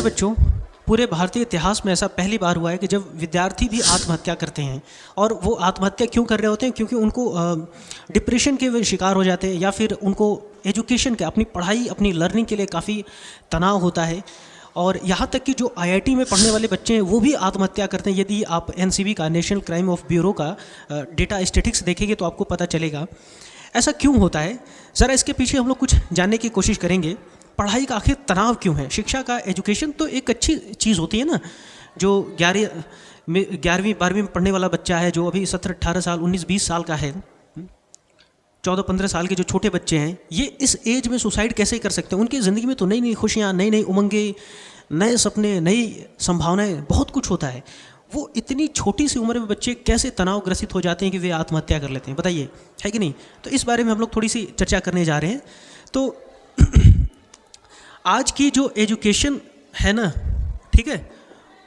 बच्चों, पूरे भारतीय इतिहास में ऐसा पहली बार हुआ है कि जब विद्यार्थी भी आत्महत्या करते हैं। और वो आत्महत्या क्यों कर रहे होते हैं? क्योंकि उनको डिप्रेशन के वे शिकार हो जाते हैं, या फिर उनको एजुकेशन के, अपनी पढ़ाई, अपनी लर्निंग के लिए काफ़ी तनाव होता है। और यहाँ तक कि जो आईआईटी में पढ़ने वाले बच्चे हैं वो भी आत्महत्या करते हैं। यदि आप एनसीबी का, नेशनल क्राइम ऑफ ब्यूरो का डेटा स्टेटिक्स देखेंगे तो आपको पता चलेगा ऐसा क्यों होता है। ज़रा इसके पीछे हम लोग कुछ जानने की कोशिश करेंगे। पढ़ाई का आखिर तनाव क्यों है? शिक्षा का, एजुकेशन तो एक अच्छी चीज़ होती है ना। जो 11वीं 12वीं में पढ़ने वाला बच्चा है, जो अभी 17-18 साल, 19-20 साल का है, 14-15 साल के जो छोटे बच्चे हैं, ये इस एज में सुसाइड कैसे कर सकते हैं? उनकी ज़िंदगी में तो नई नई खुशियाँ, नई नई उमंगें, नए सपने, नई संभावनाएं, बहुत कुछ होता है। वो इतनी छोटी सी उम्र में बच्चे कैसे तनावग्रसित हो जाते हैं कि वे आत्महत्या कर लेते हैं? बताइए, है कि नहीं? तो इस बारे में हम लोग थोड़ी सी चर्चा करने जा रहे हैं। तो आज की जो एजुकेशन है ना, ठीक है,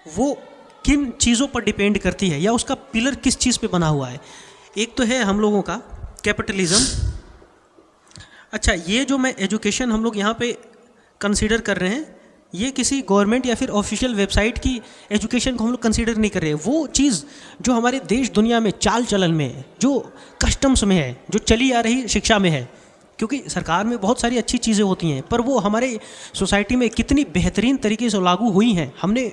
वो किन चीज़ों पर डिपेंड करती है, या उसका पिलर किस चीज़ पे बना हुआ है? एक तो है हम लोगों का कैपिटलिज्म। अच्छा, ये जो मैं एजुकेशन हम लोग यहाँ पे कंसीडर कर रहे हैं, ये किसी गवर्नमेंट या फिर ऑफिशियल वेबसाइट की एजुकेशन को हम लोग कंसीडर नहीं कर रहे हैं। वो चीज़ जो हमारे देश दुनिया में चाल चलन में है, जो कस्टम्स में है, जो चली आ रही शिक्षा में है। क्योंकि सरकार में बहुत सारी अच्छी चीज़ें होती हैं, पर वो हमारे सोसाइटी में कितनी बेहतरीन तरीके से लागू हुई हैं, हमने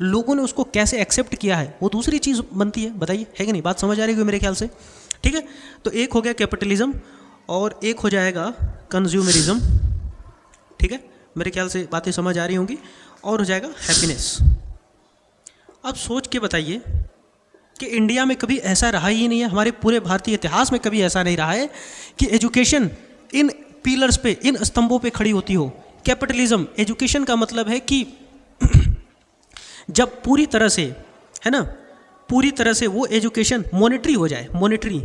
लोगों ने उसको कैसे एक्सेप्ट किया है, वो दूसरी चीज़ बनती है। बताइए, है कि नहीं? बात समझ आ रही है मेरे ख्याल से? ठीक है, तो एक हो गया कैपिटलिज्म और एक हो जाएगा कंज्यूमरिज्म। ठीक है, मेरे ख्याल से बातें समझ आ रही होंगी। और हो जाएगा हैप्पीनेस। अब सोच के बताइए कि इंडिया में कभी ऐसा रहा ही नहीं है, हमारे पूरे भारतीय इतिहास में कभी ऐसा नहीं रहा है कि एजुकेशन इन पिलर्स पे, इन स्तंभों पे खड़ी होती हो। कैपिटलिज्म, एजुकेशन का मतलब है कि जब पूरी तरह से, है ना, पूरी तरह से वो एजुकेशन मॉनेटरी हो जाए। मॉनेटरी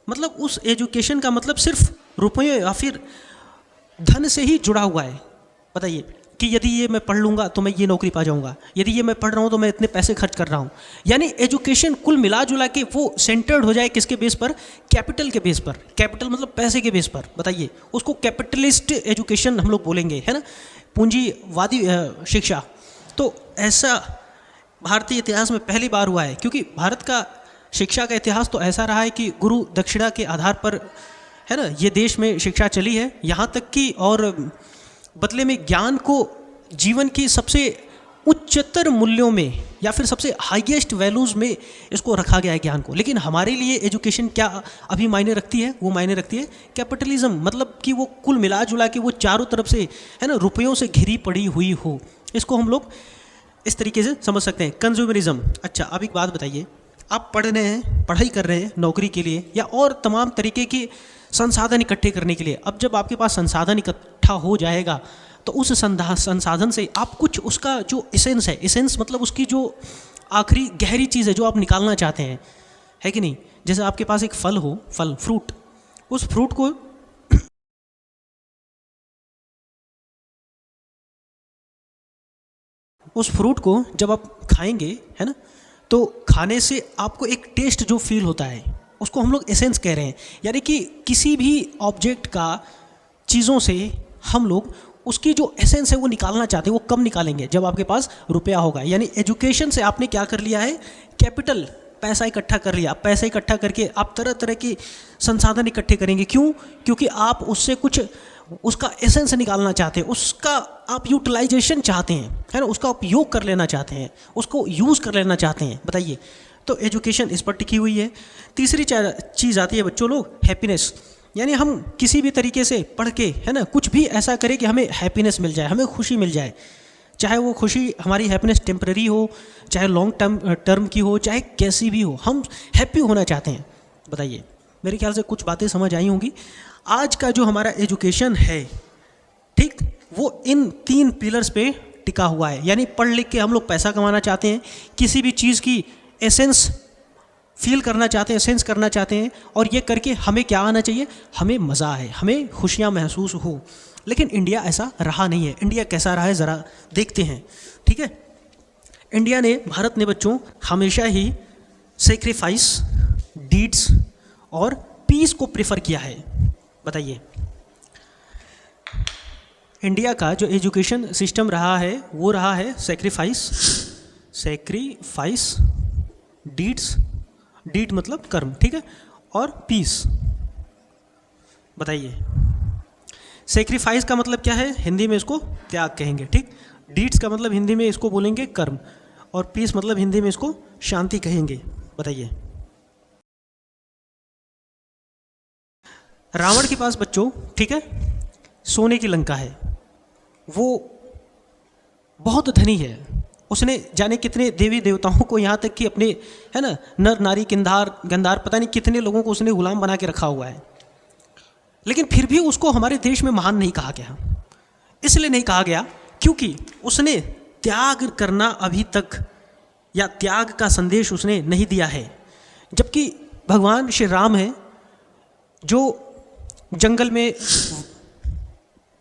मतलब उस एजुकेशन का मतलब सिर्फ रुपये या फिर धन से ही जुड़ा हुआ है। बताइए कि यदि ये मैं पढ़ लूँगा तो मैं ये नौकरी पा जाऊँगा, यदि ये मैं पढ़ रहा हूँ तो मैं इतने पैसे खर्च कर रहा हूँ। यानी एजुकेशन कुल मिला जुला के वो सेंटर्ड हो जाए किसके बेस पर? कैपिटल के बेस पर। कैपिटल मतलब पैसे के बेस पर। बताइए, उसको कैपिटलिस्ट एजुकेशन हम लोग बोलेंगे, है ना, पूंजीवादी शिक्षा। तो ऐसा भारतीय इतिहास में पहली बार हुआ है, क्योंकि भारत का शिक्षा का इतिहास तो ऐसा रहा है कि गुरु दक्षिणा के आधार पर, है ना, ये देश में शिक्षा चली है। यहाँ तक कि और बदले में ज्ञान को जीवन की सबसे उच्चतर मूल्यों में या फिर सबसे हाईएस्ट वैल्यूज़ में इसको रखा गया है ज्ञान को। लेकिन हमारे लिए एजुकेशन क्या अभी मायने रखती है? वो मायने रखती है कैपिटलिज्म। मतलब कि वो कुल मिला जुला के वो चारों तरफ से, है ना, रुपयों से घिरी पड़ी हुई हो। इसको हम लोग इस तरीके से समझ सकते हैं, कंज्यूमरिज्म। अच्छा, अब एक बात बताइए, आप पढ़ रहे हैं, पढ़ाई कर रहे हैं नौकरी के लिए या और तमाम तरीके के संसाधन इकट्ठे करने के लिए। अब जब आपके पास संसाधन इकट्ठा हो जाएगा तो उस संसाधन से आप कुछ, उसका जो एसेंस है, एसेंस मतलब उसकी जो आखिरी गहरी चीज़ है जो आप निकालना चाहते हैं, है कि नहीं? जैसे आपके पास एक फल हो, फल, फ्रूट, उस फ्रूट को जब आप खाएंगे, है ना, तो खाने से आपको एक टेस्ट जो फील होता है उसको हम लोग एसेंस कह रहे हैं। यानी कि किसी भी ऑब्जेक्ट का, चीज़ों से हम लोग उसकी जो एसेंस है वो निकालना चाहते हैं। वो कब निकालेंगे? जब आपके पास रुपया होगा। यानी एजुकेशन से आपने क्या कर लिया है? कैपिटल, पैसा इकट्ठा कर लिया। पैसा इकट्ठा करके आप तरह तरह के संसाधन इकट्ठे करेंगे। क्यों? क्योंकि आप उससे कुछ, उसका एसेंस निकालना चाहते हैं, उसका आप यूटिलाइजेशन चाहते हैं, है ना, उसका उपयोग कर लेना चाहते हैं, उसको यूज़ कर लेना चाहते हैं। बताइए, तो एजुकेशन इस पर टिकी हुई है। तीसरी चीज़ आती है बच्चों लोग, हैप्पीनेस। यानी हम किसी भी तरीके से पढ़ के, है ना, कुछ भी ऐसा करें कि हमें हैप्पीनेस मिल जाए, हमें खुशी मिल जाए। चाहे वो खुशी, हमारी हैप्पीनेस टेम्पररी हो, चाहे लॉन्ग टर्म की हो, चाहे कैसी भी हो, हम हैप्पी होना चाहते हैं। बताइए, मेरे ख्याल से कुछ बातें समझ आई होंगी। आज का जो हमारा एजुकेशन है, ठीक, वो इन 3 पिलर्स पे टिका हुआ है। यानी पढ़ लिख के हम लोग पैसा कमाना चाहते हैं, किसी भी चीज़ की एसेंस फील करना चाहते हैं, सेंस करना चाहते हैं, और ये करके हमें क्या आना चाहिए? हमें मज़ा आए, हमें खुशियाँ महसूस हो। लेकिन इंडिया ऐसा रहा नहीं है। इंडिया कैसा रहा है ज़रा देखते हैं, ठीक है। इंडिया ने, भारत ने बच्चों हमेशा ही सेक्रीफाइस, डीड्स और पीस को प्रेफर किया है। बताइए, इंडिया का जो एजुकेशन सिस्टम रहा है वो रहा है सेक्रीफाइस डीड्स, डीड मतलब कर्म, ठीक है, और पीस। बताइए सेक्रीफाइस का मतलब क्या है? हिंदी में इसको त्याग कहेंगे, ठीक। डीड्स का मतलब हिंदी में इसको बोलेंगे कर्म, और पीस मतलब हिंदी में इसको शांति कहेंगे। बताइए रावण के पास बच्चों, ठीक है, सोने की लंका है, वो बहुत धनी है, उसने जाने कितने देवी देवताओं को, यहाँ तक कि अपने, है ना, नर नारी किंधार गंधार, पता नहीं कितने लोगों को उसने गुलाम बना के रखा हुआ है, लेकिन फिर भी उसको हमारे देश में महान नहीं कहा गया। इसलिए नहीं कहा गया क्योंकि उसने त्याग करना अभी तक, या त्याग का संदेश उसने नहीं दिया है। जबकि भगवान श्री राम हैं जो जंगल में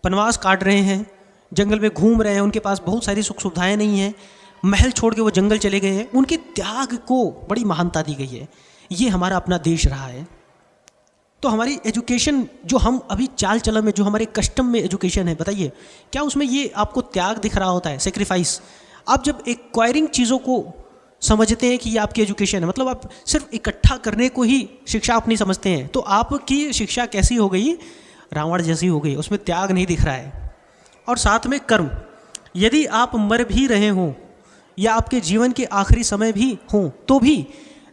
वनवास काट रहे हैं, जंगल में घूम रहे हैं, उनके पास बहुत सारी सुख सुविधाएं नहीं हैं, महल छोड़ के वो जंगल चले गए हैं, उनके त्याग को बड़ी महानता दी गई है। ये हमारा अपना देश रहा है। तो हमारी एजुकेशन जो हम अभी चाल चलन में, जो हमारे कस्टम में एजुकेशन है, बताइए क्या उसमें ये आपको त्याग दिख रहा होता है, सेक्रीफाइस? आप जब एक्वायरिंग चीज़ों को समझते हैं कि ये आपकी एजुकेशन है, मतलब आप सिर्फ इकट्ठा करने को ही शिक्षा आप नहीं समझते हैं, तो आपकी शिक्षा कैसी हो गई? रावण जैसी हो गई, उसमें त्याग नहीं दिख रहा है। और साथ में कर्म, यदि आप मर भी रहे हों या आपके जीवन के आखिरी समय भी हों, तो भी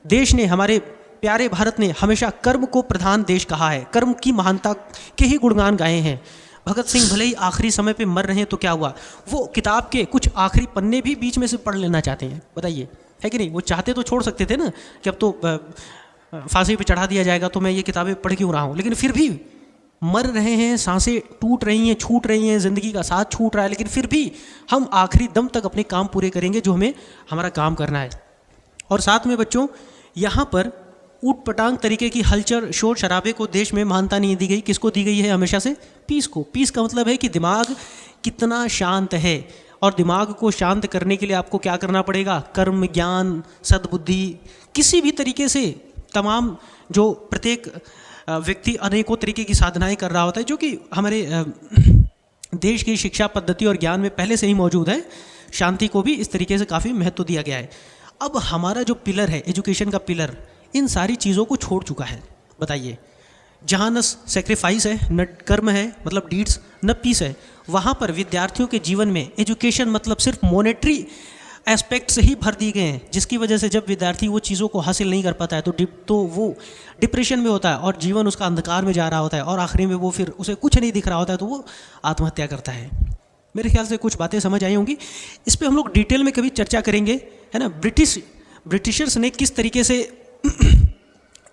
देश ने, हमारे प्यारे भारत ने हमेशा कर्म को प्रधान देश कहा है, कर्म की महानता के ही गुणगान गाए हैं। भगत सिंह भले ही आखिरी समय पे मर रहे हैं तो क्या हुआ, वो किताब के कुछ आखिरी पन्ने भी बीच में से पढ़ लेना चाहते हैं। बताइए है कि नहीं? वो चाहते तो छोड़ सकते थे ना कि अब तो फांसी पे चढ़ा दिया जाएगा तो मैं ये किताबें पढ़ क्यों रहा हूँ, लेकिन फिर भी मर रहे हैं, सांसें टूट रही हैं, छूट रही हैं, ज़िंदगी का साथ छूट रहा है, लेकिन फिर भी हम आखिरी दम तक अपने काम पूरे करेंगे जो हमें हमारा काम करना है। और साथ में बच्चों, यहाँ पर ऊट पटांग तरीके की हलचल शोर शराबे को देश में मान्यता नहीं दी गई। किसको दी गई है? हमेशा से पीस को। पीस का मतलब है कि दिमाग कितना शांत है, और दिमाग को शांत करने के लिए आपको क्या करना पड़ेगा? कर्म, ज्ञान, सद्बुद्धि, किसी भी तरीके से तमाम जो प्रत्येक व्यक्ति अनेकों तरीके की साधनाएं कर रहा होता है, जो कि हमारे देश की शिक्षा पद्धति और ज्ञान में पहले से ही मौजूद है। शांति को भी इस तरीके से काफ़ी महत्व दिया गया है। अब हमारा जो पिलर है, एजुकेशन का पिलर, इन सारी चीज़ों को छोड़ चुका है। बताइए, जहाँ न सेक्रीफाइस है, न कर्म है मतलब डीड्स, न पीस है, वहाँ पर विद्यार्थियों के जीवन में एजुकेशन मतलब सिर्फ मॉनेटरी एस्पेक्ट से ही भर दिए गए हैं, जिसकी वजह से जब विद्यार्थी वो चीज़ों को हासिल नहीं कर पाता है तो वो डिप्रेशन में होता है और जीवन उसका अंधकार में जा रहा होता है, और आखिरी में वो फिर उसे कुछ नहीं दिख रहा होता है तो वो आत्महत्या करता है। मेरे ख्याल से कुछ बातें समझ आई होंगी। इस पर हम लोग डिटेल में कभी चर्चा करेंगे, है ना। ब्रिटिशर्स ने किस तरीके से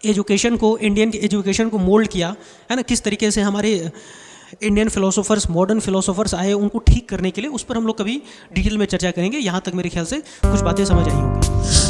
एजुकेशन को, इंडियन की एजुकेशन को मोल्ड किया, है ना, किस तरीके से हमारे इंडियन फिलोसोफर्स, मॉडर्न फिलोसोफर्स आए उनको ठीक करने के लिए, उस पर हम लोग कभी डिटेल में चर्चा करेंगे। यहाँ तक मेरे ख्याल से कुछ बातें समझ आई होंगी।